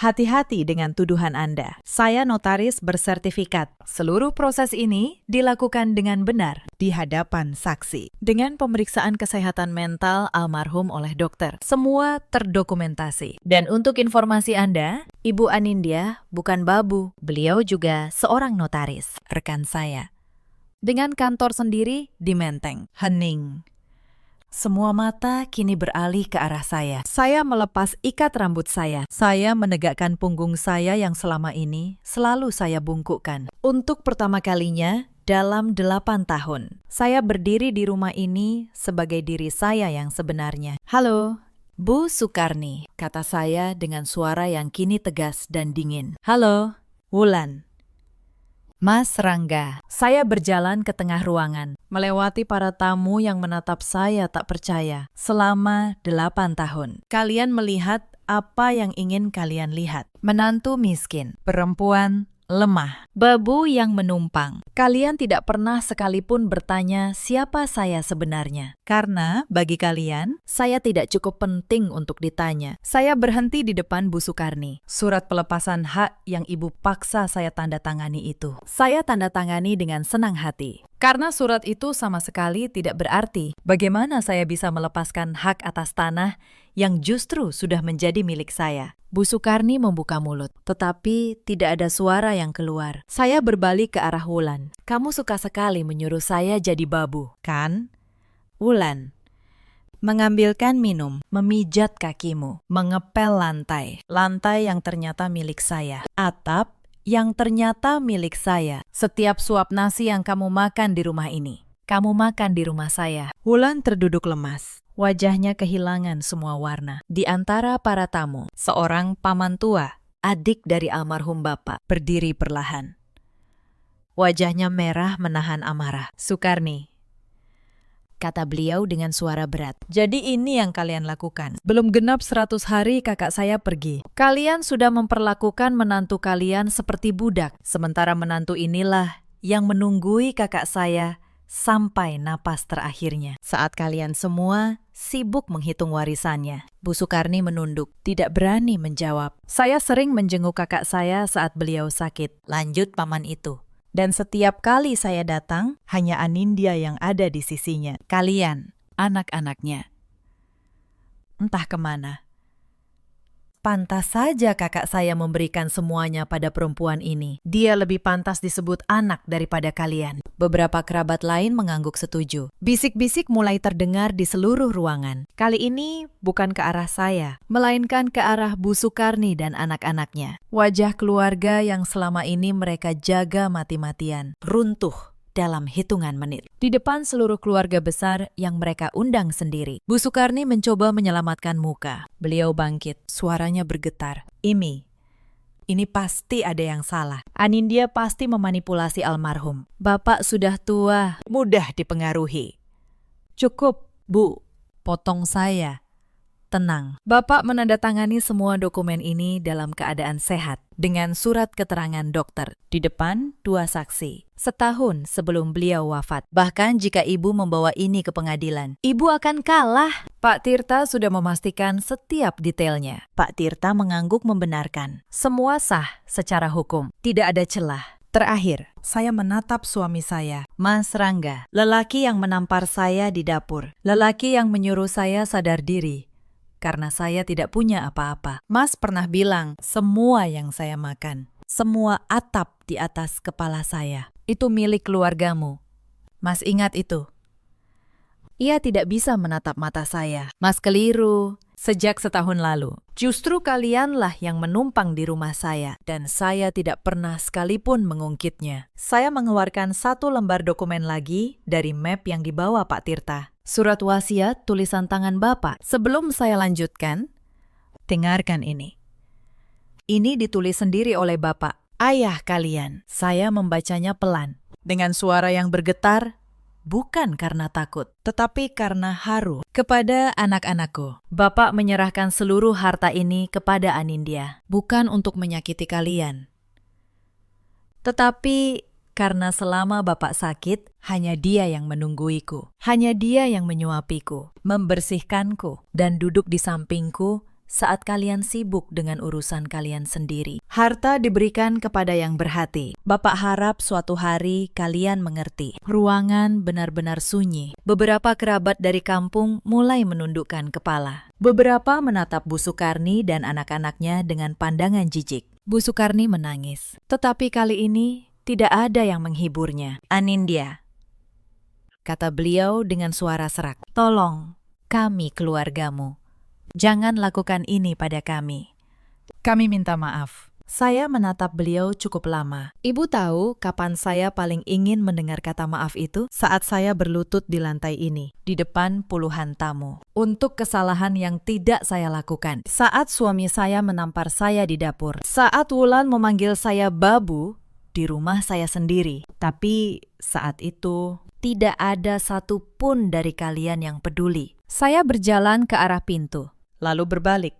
hati-hati dengan tuduhan Anda. Saya notaris bersertifikat. Seluruh proses ini dilakukan dengan benar di hadapan saksi. Dengan pemeriksaan kesehatan mental almarhum oleh dokter. Semua terdokumentasi. Dan untuk informasi Anda, Ibu Anindya bukan babu. Beliau juga seorang notaris, rekan saya. Dengan kantor sendiri di Menteng." Hening. Semua mata kini beralih ke arah saya. Saya melepas ikat rambut saya. Saya menegakkan punggung saya yang selama ini selalu saya bungkukkan. Untuk pertama kalinya dalam 8 tahun, saya berdiri di rumah ini sebagai diri saya yang sebenarnya. "Halo, Bu Sukarni," kata saya dengan suara yang kini tegas dan dingin. "Halo, Wulan. Mas Rangga, saya berjalan ke tengah ruangan, melewati para tamu yang menatap saya tak percaya selama 8 tahun. Kalian melihat apa yang ingin kalian lihat. Menantu miskin, perempuan lemah, babu yang menumpang. Kalian tidak pernah sekalipun bertanya siapa saya sebenarnya. Karena bagi kalian, saya tidak cukup penting untuk ditanya. Saya berhenti di depan Bu Sukarni. Surat pelepasan hak yang ibu paksa saya tanda tangani itu. Saya tanda tangani dengan senang hati. Karena surat itu sama sekali tidak berarti. Bagaimana saya bisa melepaskan hak atas tanah yang justru sudah menjadi milik saya? Bu Sukarni membuka mulut, tetapi tidak ada suara yang keluar. Saya berbalik ke arah Wulan. Kamu suka sekali menyuruh saya jadi babu, kan? Wulan. Mengambilkan minum, memijat kakimu, mengepel lantai. Lantai yang ternyata milik saya. Atap yang ternyata milik saya. Setiap suap nasi yang kamu makan di rumah ini, kamu makan di rumah saya. Wulan terduduk lemas. Wajahnya kehilangan semua warna. Di antara para tamu, seorang paman tua, adik dari almarhum bapak, berdiri perlahan. Wajahnya merah menahan amarah. Sukarni, kata beliau dengan suara berat. Jadi ini yang kalian lakukan. Belum genap 100 hari kakak saya pergi. Kalian sudah memperlakukan menantu kalian seperti budak. Sementara menantu inilah yang menunggui kakak saya sampai napas terakhirnya. Saat kalian semua sibuk menghitung warisannya. Bu Sukarni menunduk, tidak berani menjawab. Saya sering menjenguk kakak saya saat beliau sakit. Lanjut paman itu. Dan setiap kali saya datang, hanya Anindya yang ada di sisinya. Kalian, anak-anaknya, entah kemana. Pantas saja kakak saya memberikan semuanya pada perempuan ini. Dia lebih pantas disebut anak daripada kalian. Beberapa kerabat lain mengangguk setuju. Bisik-bisik mulai terdengar di seluruh ruangan. Kali ini bukan ke arah saya, melainkan ke arah Bu Sukarni dan anak-anaknya. Wajah keluarga yang selama ini mereka jaga mati-matian runtuh dalam hitungan menit. Di depan seluruh keluarga besar yang mereka undang sendiri. Bu Sukarni mencoba menyelamatkan muka. Beliau bangkit, suaranya bergetar. Imi, ini pasti ada yang salah. Anindya pasti memanipulasi almarhum. Bapak sudah tua, mudah dipengaruhi. Cukup, Bu, potong saya. Tenang. Bapak menandatangani semua dokumen ini dalam keadaan sehat dengan surat keterangan dokter di depan 2 saksi. Setahun sebelum beliau wafat. Bahkan jika ibu membawa ini ke pengadilan, ibu akan kalah. Pak Tirta sudah memastikan setiap detailnya. Pak Tirta mengangguk membenarkan. Semua sah secara hukum. Tidak ada celah. Terakhir, saya menatap suami saya, Mas Rangga, lelaki yang menampar saya di dapur, lelaki yang menyuruh saya sadar diri. Karena saya tidak punya apa-apa. Mas pernah bilang, semua yang saya makan, semua atap di atas kepala saya, itu milik keluargamu. Mas ingat itu. Ia tidak bisa menatap mata saya. Mas keliru. Sejak setahun lalu, justru kalianlah yang menumpang di rumah saya. Dan saya tidak pernah sekalipun mengungkitnya. Saya mengeluarkan 1 lembar dokumen lagi dari map yang dibawa Pak Tirta. Surat wasiat tulisan tangan Bapak. Sebelum saya lanjutkan, dengarkan ini. Ini ditulis sendiri oleh Bapak, ayah kalian. Saya membacanya pelan, dengan suara yang bergetar, bukan karena takut, tetapi karena haru. Kepada anak-anakku, Bapak menyerahkan seluruh harta ini kepada Anindya, bukan untuk menyakiti kalian. Tetapi karena selama Bapak sakit, hanya dia yang menungguiku. Hanya dia yang menyuapiku, membersihkanku, dan duduk di sampingku saat kalian sibuk dengan urusan kalian sendiri. Harta diberikan kepada yang berhati. Bapak harap suatu hari kalian mengerti. Ruangan benar-benar sunyi. Beberapa kerabat dari kampung mulai menundukkan kepala. Beberapa menatap Bu Sukarni dan anak-anaknya dengan pandangan jijik. Bu Sukarni menangis. Tetapi kali ini tidak ada yang menghiburnya. Anindya, kata beliau dengan suara serak. Tolong, kami keluargamu. Jangan lakukan ini pada kami. Kami minta maaf. Saya menatap beliau cukup lama. Ibu tahu kapan saya paling ingin mendengar kata maaf itu? Saat saya berlutut di lantai ini, di depan puluhan tamu. Untuk kesalahan yang tidak saya lakukan. Saat suami saya menampar saya di dapur. Saat Wulan memanggil saya babu, di rumah saya sendiri. Tapi saat itu tidak ada satupun dari kalian yang peduli. Saya berjalan ke arah pintu, lalu berbalik.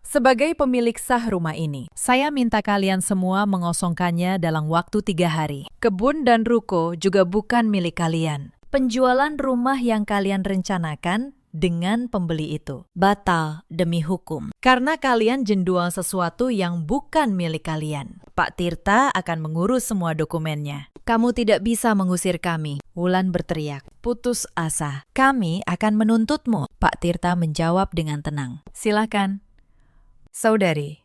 Sebagai pemilik sah rumah ini, saya minta kalian semua mengosongkannya dalam waktu 3 hari. Kebun dan ruko juga bukan milik kalian. Penjualan rumah yang kalian rencanakan dengan pembeli itu batal demi hukum. Karena kalian menjual sesuatu yang bukan milik kalian. Pak Tirta akan mengurus semua dokumennya. Kamu tidak bisa mengusir kami, Wulan berteriak. Putus asa. Kami akan menuntutmu. Pak Tirta menjawab dengan tenang. Silakan. Saudari,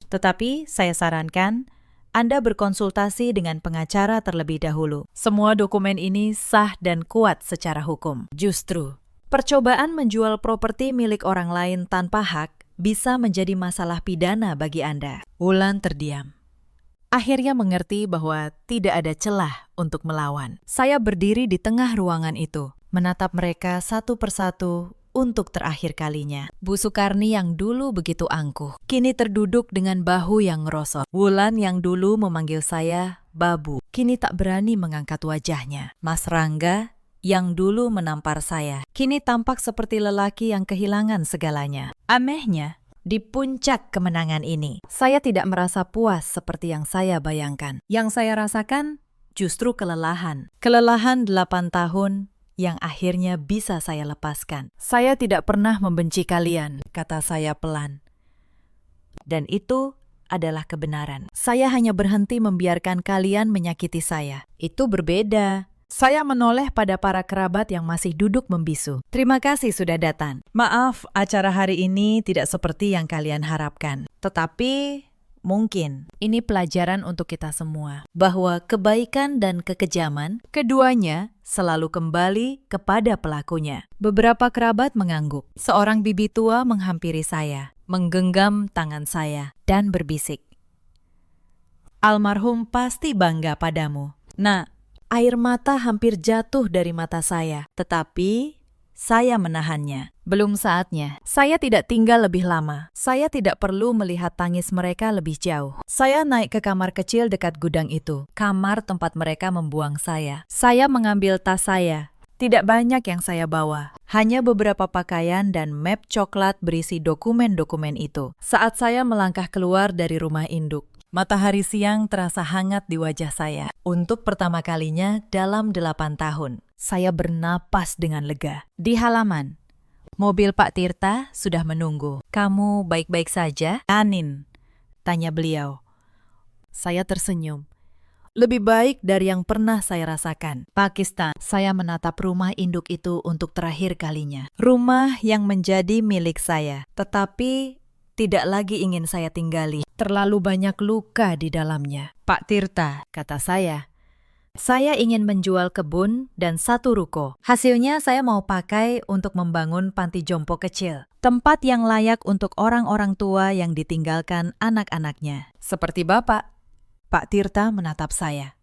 tetapi saya sarankan Anda berkonsultasi dengan pengacara terlebih dahulu. Semua dokumen ini sah dan kuat secara hukum. Justru, percobaan menjual properti milik orang lain tanpa hak bisa menjadi masalah pidana bagi Anda. Wulan terdiam. Akhirnya mengerti bahwa tidak ada celah untuk melawan. Saya berdiri di tengah ruangan itu, menatap mereka satu persatu untuk terakhir kalinya. Bu Sukarni yang dulu begitu angkuh, kini terduduk dengan bahu yang ngerosot. Wulan yang dulu memanggil saya Babu, kini tak berani mengangkat wajahnya. Mas Rangga yang dulu menampar saya, kini tampak seperti lelaki yang kehilangan segalanya. Anehnya, di puncak kemenangan ini, saya tidak merasa puas seperti yang saya bayangkan. Yang saya rasakan justru kelelahan. Kelelahan 8 tahun yang akhirnya bisa saya lepaskan. Saya tidak pernah membenci kalian, kata saya pelan. Dan itu adalah kebenaran. Saya hanya berhenti membiarkan kalian menyakiti saya. Itu berbeda. Saya menoleh pada para kerabat yang masih duduk membisu. Terima kasih sudah datang. Maaf, acara hari ini tidak seperti yang kalian harapkan. Tetapi mungkin ini pelajaran untuk kita semua, bahwa kebaikan dan kekejaman, keduanya selalu kembali kepada pelakunya. Beberapa kerabat mengangguk. Seorang bibi tua menghampiri saya, menggenggam tangan saya, dan berbisik. Almarhum pasti bangga padamu. Nah, air mata hampir jatuh dari mata saya, tetapi saya menahannya. Belum saatnya. Saya tidak tinggal lebih lama. Saya tidak perlu melihat tangis mereka lebih jauh. Saya naik ke kamar kecil dekat gudang itu. Kamar tempat mereka membuang saya. Saya mengambil tas saya. Tidak banyak yang saya bawa. Hanya beberapa pakaian dan map coklat berisi dokumen-dokumen itu. Saat saya melangkah keluar dari rumah induk, matahari siang terasa hangat di wajah saya. Untuk pertama kalinya dalam 8 tahun, saya bernapas dengan lega. Di halaman, mobil Pak Tirta sudah menunggu. Kamu baik-baik saja, Anin? Tanya beliau. Saya tersenyum. Lebih baik dari yang pernah saya rasakan. Pakistan, saya menatap rumah induk itu untuk terakhir kalinya. Rumah yang menjadi milik saya, tetapi tidak lagi ingin saya tinggali. Terlalu banyak luka di dalamnya. Pak Tirta, kata saya ingin menjual kebun dan 1 ruko. Hasilnya saya mau pakai untuk membangun panti jompo kecil. Tempat yang layak untuk orang-orang tua yang ditinggalkan anak-anaknya. Seperti Bapak. Pak Tirta menatap saya,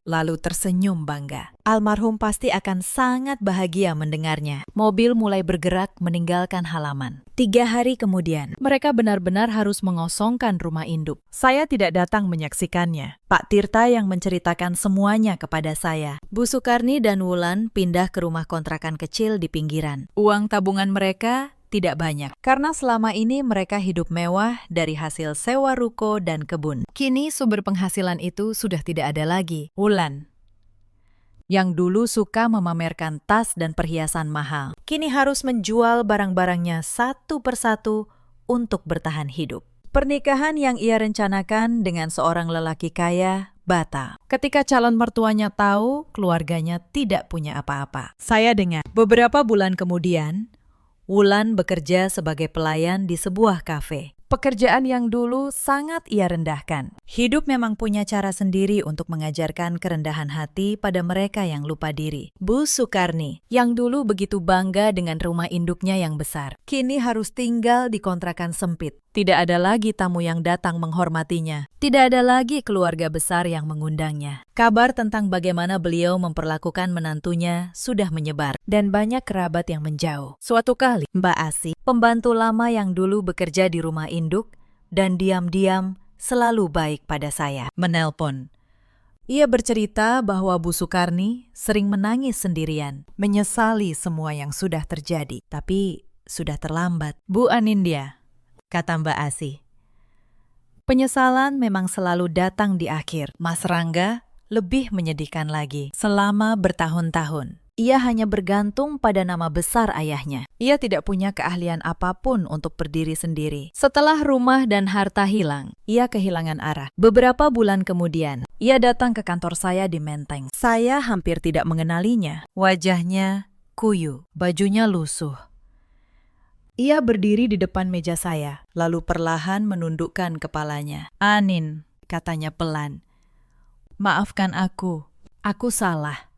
lalu tersenyum bangga. Almarhum pasti akan sangat bahagia mendengarnya. Mobil mulai bergerak meninggalkan halaman. 3 hari kemudian, mereka benar-benar harus mengosongkan rumah induk. Saya tidak datang menyaksikannya. Pak Tirta yang menceritakan semuanya kepada saya. Bu Sukarni dan Wulan pindah ke rumah kontrakan kecil di pinggiran. Uang tabungan mereka tidak banyak, karena selama ini mereka hidup mewah dari hasil sewa ruko dan kebun. Kini sumber penghasilan itu sudah tidak ada lagi. Wulan, yang dulu suka memamerkan tas dan perhiasan mahal, kini harus menjual barang-barangnya satu persatu untuk bertahan hidup. Pernikahan yang ia rencanakan dengan seorang lelaki kaya batal. Ketika calon mertuanya tahu keluarganya tidak punya apa-apa. Saya dengar beberapa bulan kemudian, Wulan bekerja sebagai pelayan di sebuah kafe. Pekerjaan yang dulu sangat ia rendahkan. Hidup memang punya cara sendiri untuk mengajarkan kerendahan hati pada mereka yang lupa diri. Bu Sukarni, yang dulu begitu bangga dengan rumah induknya yang besar, kini harus tinggal di kontrakan sempit. Tidak ada lagi tamu yang datang menghormatinya. Tidak ada lagi keluarga besar yang mengundangnya. Kabar tentang bagaimana beliau memperlakukan menantunya sudah menyebar, dan banyak kerabat yang menjauh. Suatu kali, Mbak Asi, pembantu lama yang dulu bekerja di rumah induk, dan diam-diam selalu baik pada saya. Menelpon. Ia bercerita bahwa Bu Sukarni sering menangis sendirian, menyesali semua yang sudah terjadi. Tapi sudah terlambat. Bu Anindya, kata Mbak Asih. Penyesalan memang selalu datang di akhir. Mas Rangga lebih menyedihkan lagi. Selama bertahun-tahun, ia hanya bergantung pada nama besar ayahnya. Ia tidak punya keahlian apapun untuk berdiri sendiri. Setelah rumah dan harta hilang, ia kehilangan arah. Beberapa bulan kemudian, ia datang ke kantor saya di Menteng. Saya hampir tidak mengenalinya. Wajahnya kuyu, bajunya lusuh. Ia berdiri di depan meja saya, lalu perlahan menundukkan kepalanya. "Anin," katanya pelan. "Maafkan aku salah.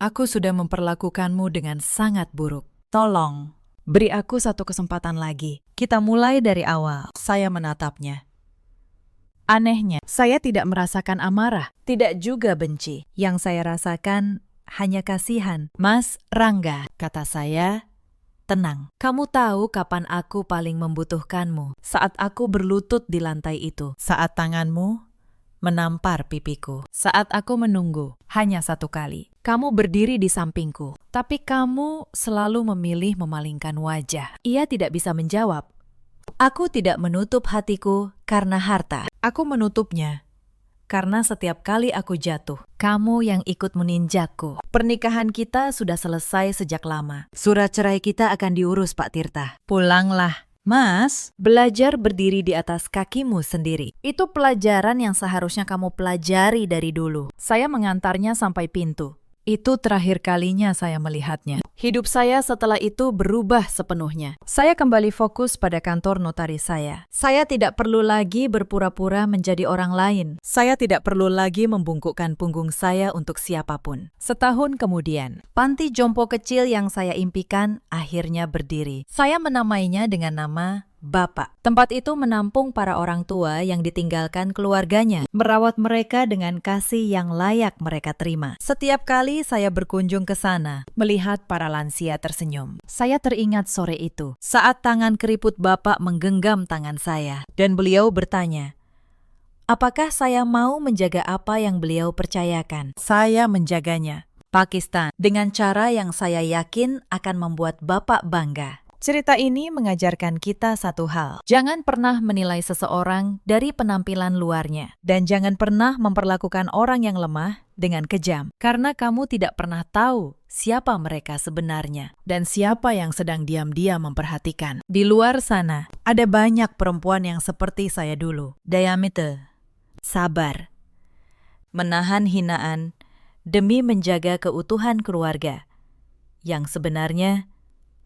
Aku sudah memperlakukanmu dengan sangat buruk. Tolong, beri aku satu kesempatan lagi. Kita mulai dari awal." Saya menatapnya. Anehnya, saya tidak merasakan amarah, tidak juga benci. Yang saya rasakan hanya kasihan. "Mas Rangga," kata saya, "tenang. Kamu tahu kapan aku paling membutuhkanmu. Saat aku berlutut di lantai itu. Saat tanganmu menampar pipiku. Saat aku menunggu, hanya satu kali. Kamu berdiri di sampingku. Tapi kamu selalu memilih memalingkan wajah." Ia tidak bisa menjawab. "Aku tidak menutup hatiku karena harta. Aku menutupnya karena setiap kali aku jatuh, kamu yang ikut meninjakku. Pernikahan kita sudah selesai sejak lama. Surat cerai kita akan diurus, Pak Tirta. Pulanglah." "Mas, belajar berdiri di atas kakimu sendiri. Itu pelajaran yang seharusnya kamu pelajari dari dulu." Saya mengantarnya sampai pintu. Itu terakhir kalinya saya melihatnya. Hidup saya setelah itu berubah sepenuhnya. Saya kembali fokus pada kantor notaris saya. Saya tidak perlu lagi berpura-pura menjadi orang lain. Saya tidak perlu lagi membungkukkan punggung saya untuk siapapun. Setahun kemudian, panti jompo kecil yang saya impikan akhirnya berdiri. Saya menamainya dengan nama Bapak. Tempat itu menampung para orang tua yang ditinggalkan keluarganya, merawat mereka dengan kasih yang layak mereka terima. Setiap kali saya berkunjung ke sana, melihat para lansia tersenyum, saya teringat sore itu, saat tangan keriput Bapak menggenggam tangan saya, dan beliau bertanya, apakah saya mau menjaga apa yang beliau percayakan? Saya menjaganya. Pakistan, dengan cara yang saya yakin akan membuat Bapak bangga. Cerita ini mengajarkan kita satu hal. Jangan pernah menilai seseorang dari penampilan luarnya. Dan jangan pernah memperlakukan orang yang lemah dengan kejam. Karena kamu tidak pernah tahu siapa mereka sebenarnya. Dan siapa yang sedang diam-diam memperhatikan. Di luar sana, ada banyak perempuan yang seperti saya dulu. Dayamite, sabar, menahan hinaan demi menjaga keutuhan keluarga. Yang sebenarnya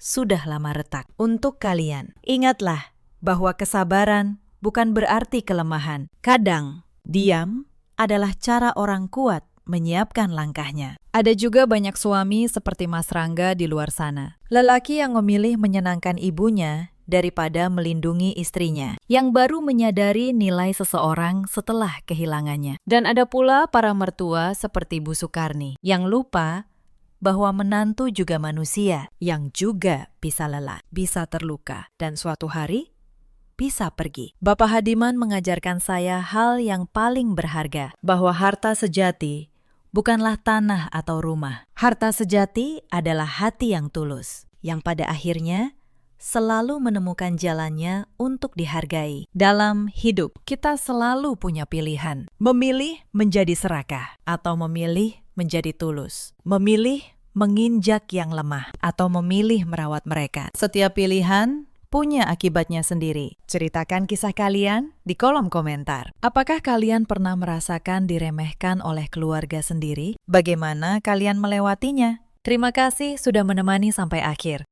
sudah lama retak. Untuk kalian, ingatlah bahwa kesabaran bukan berarti kelemahan. Kadang, diam adalah cara orang kuat menyiapkan langkahnya. Ada juga banyak suami seperti Mas Rangga di luar sana. Lelaki yang memilih menyenangkan ibunya daripada melindungi istrinya, yang baru menyadari nilai seseorang setelah kehilangannya. Dan ada pula para mertua seperti Bu Sukarni, yang lupa bahwa menantu juga manusia yang juga bisa lelah, bisa terluka, dan suatu hari bisa pergi. Bapak Hadiman mengajarkan saya hal yang paling berharga, bahwa harta sejati bukanlah tanah atau rumah. Harta sejati adalah hati yang tulus, yang pada akhirnya selalu menemukan jalannya untuk dihargai. Dalam hidup, kita selalu punya pilihan. Memilih menjadi serakah, atau memilih menjadi tulus. Memilih menginjak yang lemah, atau memilih merawat mereka. Setiap pilihan punya akibatnya sendiri. Ceritakan kisah kalian di kolom komentar. Apakah kalian pernah merasakan diremehkan oleh keluarga sendiri? Bagaimana kalian melewatinya? Terima kasih sudah menemani sampai akhir.